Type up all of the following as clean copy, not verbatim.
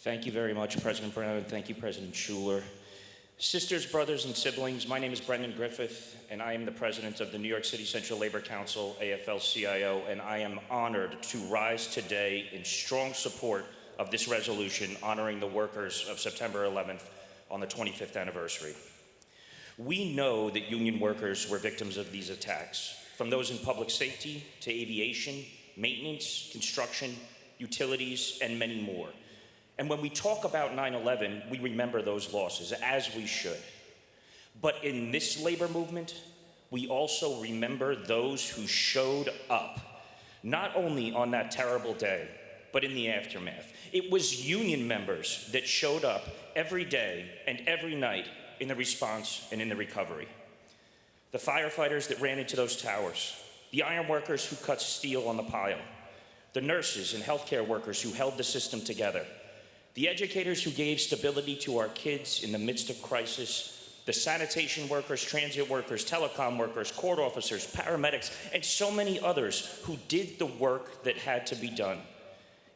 Thank you very much, President Brennan. Thank you, President Schuler. Sisters, brothers, and siblings, my name is Brendan Griffith, and I am the president of the New York City Central Labor Council, AFL-CIO, and I am honored to rise today in strong support of this resolution honoring the workers of September 11th on the 25th anniversary. We know that union workers were victims of these attacks, from those in public safety to aviation, maintenance, construction, utilities, and many more. And when we talk about 9/11, we remember those losses, as we should. But in this labor movement, we also remember those who showed up, not only on that terrible day, but in the aftermath. It was union members that showed up every day and every night in the response and in the recovery. The firefighters that ran into those towers, the iron workers who cut steel on the pile, the nurses and healthcare workers who held the system together, the educators who gave stability to our kids in the midst of crisis, the sanitation workers, transit workers, telecom workers, court officers, paramedics, and so many others who did the work that had to be done.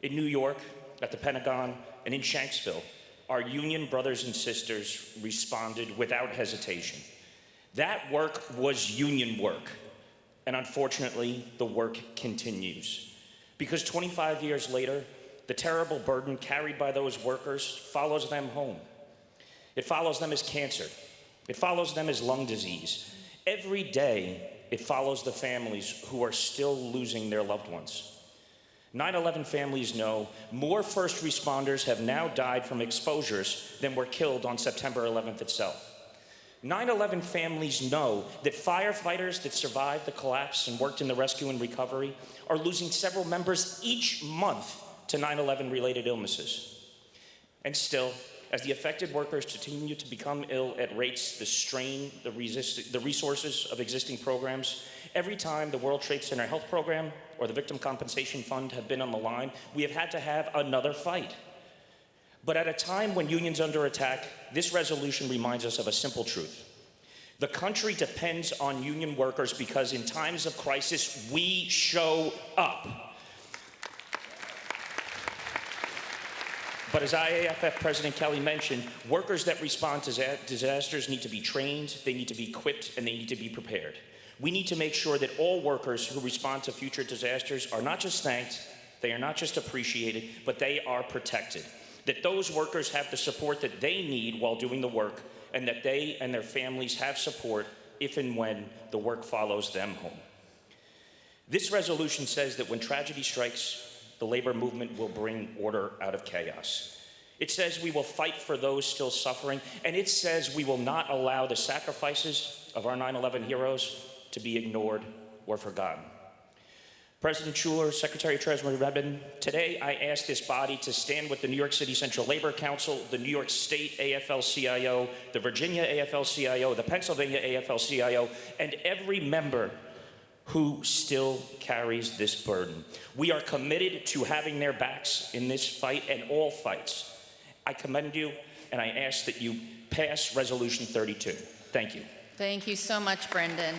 In New York, at the Pentagon, and in Shanksville, our union brothers and sisters responded without hesitation. That work was union work, and unfortunately, the work continues. Because 25 years later, the terrible burden carried by those workers follows them home. It follows them as cancer. It follows them as lung disease. Every day, it follows the families who are still losing their loved ones. 9/11 families know more first responders have now died from exposures than were killed on September 11th itself. 9/11 families know that firefighters that survived the collapse and worked in the rescue and recovery are losing several members each month to 9/11 related illnesses. And still, as the affected workers continue to become ill at rates that strain the resources of existing programs, every time the World Trade Center Health Program or the Victim Compensation Fund have been on the line, we have had to have another fight. But at a time when unions are under attack, this resolution reminds us of a simple truth. The country depends on union workers because in times of crisis, we show up. But as IAFF President Kelly mentioned, workers that respond to disasters need to be trained, they need to be equipped, and they need to be prepared. We need to make sure that all workers who respond to future disasters are not just thanked, they are not just appreciated, but they are protected. That those workers have the support that they need while doing the work, and that they and their families have support if and when the work follows them home. This resolution says that when tragedy strikes, the labor movement will bring order out of chaos. It says we will fight for those still suffering, and it says we will not allow the sacrifices of our 9/11 heroes to be ignored or forgotten. President Schuler, Secretary-Treasurer Brendan, today I ask this body to stand with the New York City Central Labor Council, the New York State AFL-CIO, the Virginia AFL-CIO, the Pennsylvania AFL-CIO, and every member who still carries this burden. We are committed to having their backs in this fight and all fights. I commend you, and I ask that you pass Resolution 32. Thank you. Thank you so much, Brendan.